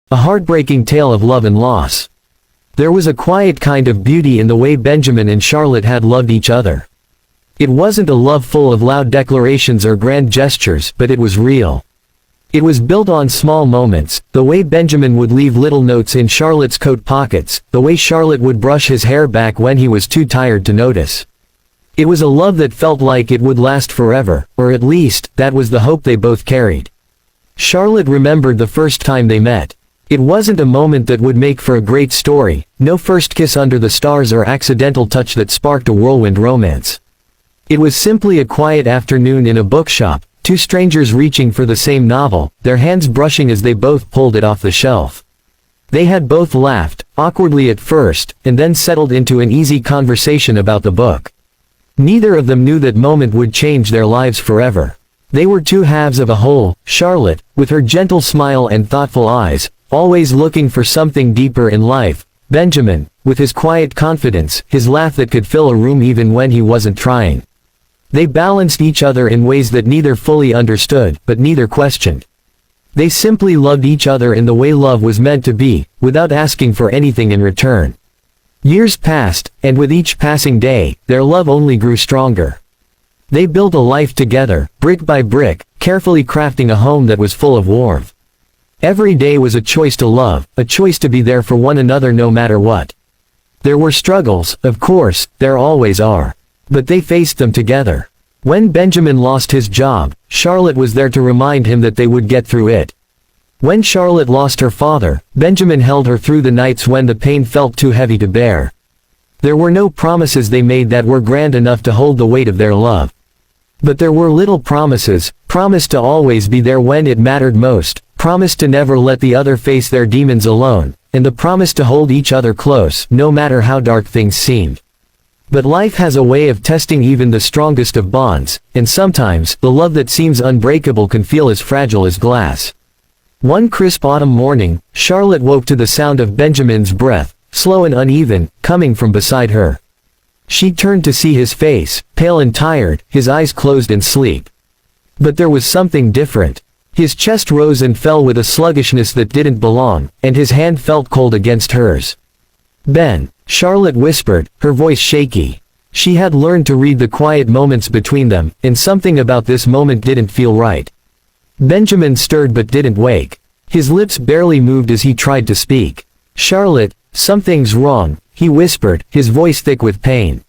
A heartbreaking tale of love and loss. There was a quiet kind of beauty in the way Benjamin and Charlotte had loved each other. It wasn't a love full of loud declarations or grand gestures, but it was real. It was built on small moments, the way Benjamin would leave little notes in Charlotte's coat pockets, the way Charlotte would brush his hair back when he was too tired to notice. It was a love that felt like it would last forever, or at least, that was the hope they both carried. Charlotte remembered the first time they met. It wasn't a moment that would make for a great story, no first kiss under the stars or accidental touch that sparked a whirlwind romance. It was simply a quiet afternoon in a bookshop, two strangers reaching for the same novel, their hands brushing as they both pulled it off the shelf. They had both laughed, awkwardly at first, and then settled into an easy conversation about the book. Neither of them knew that moment would change their lives forever. They were two halves of a whole, Charlotte, with her gentle smile and thoughtful eyes, always looking for something deeper in life, Benjamin, with his quiet confidence, his laugh that could fill a room even when he wasn't trying. They balanced each other in ways that neither fully understood, but neither questioned. They simply loved each other in the way love was meant to be, without asking for anything in return. Years passed, and with each passing day, their love only grew stronger. They built a life together, brick by brick, carefully crafting a home that was full of warmth. Every day was a choice to love, a choice to be there for one another no matter what. There were struggles, of course, there always are. But they faced them together. When Benjamin lost his job, Charlotte was there to remind him that they would get through it. When Charlotte lost her father, Benjamin held her through the nights when the pain felt too heavy to bear. There were no promises they made that were grand enough to hold the weight of their love. But there were little promises, promise to always be there when it mattered most, promise to never let the other face their demons alone, and the promise to hold each other close, no matter how dark things seemed. But life has a way of testing even the strongest of bonds, and sometimes, the love that seems unbreakable can feel as fragile as glass. One crisp autumn morning, Charlotte woke to the sound of Benjamin's breath, slow and uneven, coming from beside her. She turned to see his face, pale and tired, his eyes closed in sleep. But there was something different. His chest rose and fell with a sluggishness that didn't belong, and his hand felt cold against hers. "Ben," Charlotte whispered, her voice shaky. She had learned to read the quiet moments between them, and something about this moment didn't feel right. Benjamin stirred but didn't wake. His lips barely moved as he tried to speak. "Charlotte, something's wrong," he whispered, his voice thick with pain.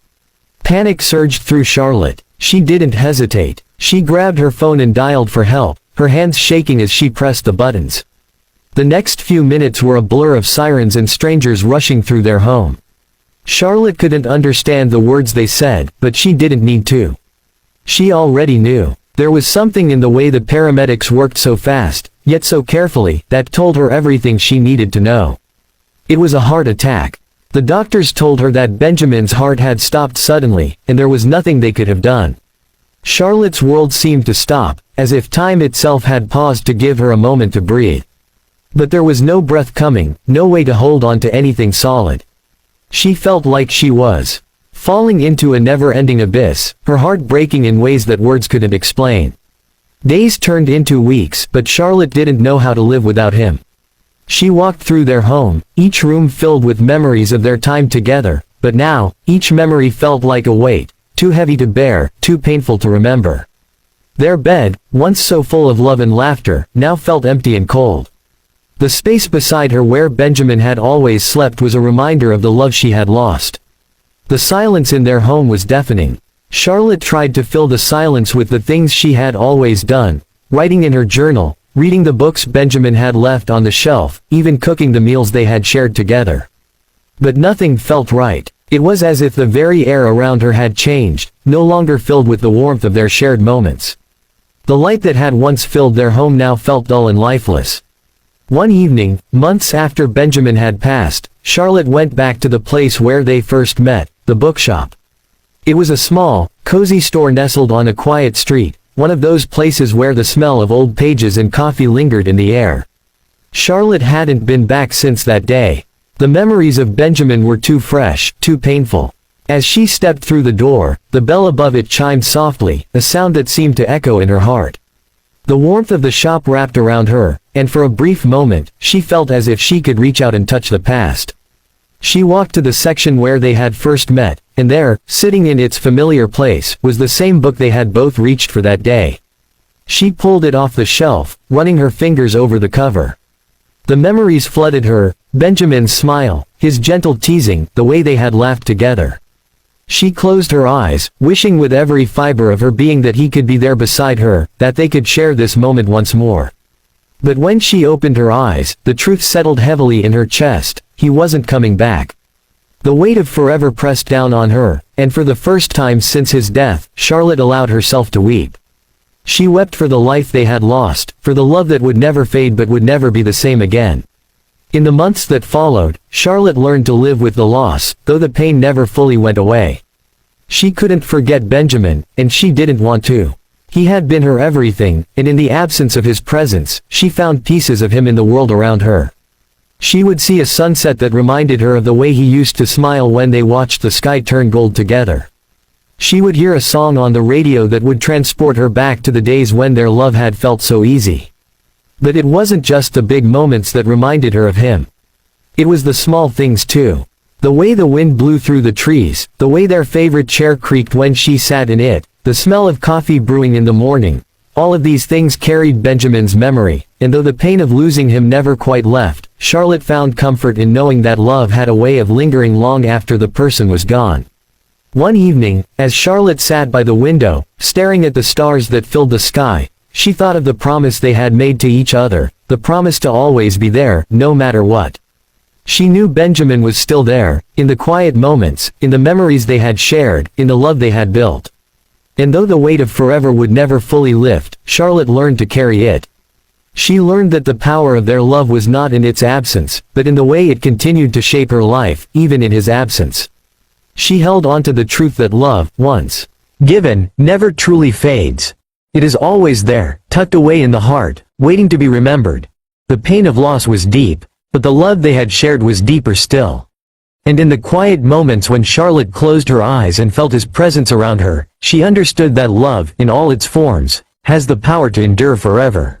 Panic surged through Charlotte. She didn't hesitate. She grabbed her phone and dialed for help, her hands shaking as she pressed the buttons. The next few minutes were a blur of sirens and strangers rushing through their home. Charlotte couldn't understand the words they said, but she didn't need to. She already knew. There was something in the way the paramedics worked so fast, yet so carefully, that told her everything she needed to know. It was a heart attack. The doctors told her that Benjamin's heart had stopped suddenly, and there was nothing they could have done. Charlotte's world seemed to stop, as if time itself had paused to give her a moment to breathe. But there was no breath coming, no way to hold on to anything solid. She felt like she was falling into a never-ending abyss, her heart breaking in ways that words couldn't explain. Days turned into weeks, but Charlotte didn't know how to live without him. She walked through their home, each room filled with memories of their time together, but now, each memory felt like a weight, too heavy to bear, too painful to remember. Their bed, once so full of love and laughter, now felt empty and cold. The space beside her where Benjamin had always slept was a reminder of the love she had lost. The silence in their home was deafening. Charlotte tried to fill the silence with the things she had always done, writing in her journal, reading the books Benjamin had left on the shelf, even cooking the meals they had shared together. But nothing felt right. It was as if the very air around her had changed, no longer filled with the warmth of their shared moments. The light that had once filled their home now felt dull and lifeless. One evening, months after Benjamin had passed, Charlotte went back to the place where they first met, the bookshop. It was a small, cozy store nestled on a quiet street, one of those places where the smell of old pages and coffee lingered in the air. Charlotte hadn't been back since that day. The memories of Benjamin were too fresh, too painful. As she stepped through the door, the bell above it chimed softly, a sound that seemed to echo in her heart. The warmth of the shop wrapped around her, and for a brief moment, she felt as if she could reach out and touch the past. She walked to the section where they had first met, and there, sitting in its familiar place, was the same book they had both reached for that day. She pulled it off the shelf, running her fingers over the cover. The memories flooded her, Benjamin's smile, his gentle teasing, the way they had laughed together. She closed her eyes, wishing with every fiber of her being that he could be there beside her, that they could share this moment once more. But when she opened her eyes, the truth settled heavily in her chest: he wasn't coming back. The weight of forever pressed down on her, and for the first time since his death, Charlotte allowed herself to weep. She wept for the life they had lost, for the love that would never fade but would never be the same again. In the months that followed, Charlotte learned to live with the loss, though the pain never fully went away. She couldn't forget Benjamin, and she didn't want to. He had been her everything, and in the absence of his presence, she found pieces of him in the world around her. She would see a sunset that reminded her of the way he used to smile when they watched the sky turn gold together. She would hear a song on the radio that would transport her back to the days when their love had felt so easy. But it wasn't just the big moments that reminded her of him. It was the small things too. The way the wind blew through the trees, the way their favorite chair creaked when she sat in it, the smell of coffee brewing in the morning. All of these things carried Benjamin's memory, and though the pain of losing him never quite left, Charlotte found comfort in knowing that love had a way of lingering long after the person was gone. One evening, as Charlotte sat by the window, staring at the stars that filled the sky, she thought of the promise they had made to each other, the promise to always be there, no matter what. She knew Benjamin was still there, in the quiet moments, in the memories they had shared, in the love they had built. And though the weight of forever would never fully lift, Charlotte learned to carry it. She learned that the power of their love was not in its absence, but in the way it continued to shape her life, even in his absence. She held on to the truth that love, once given, never truly fades. It is always there, tucked away in the heart, waiting to be remembered. The pain of loss was deep, but the love they had shared was deeper still. And in the quiet moments when Charlotte closed her eyes and felt his presence around her, she understood that love, in all its forms, has the power to endure forever.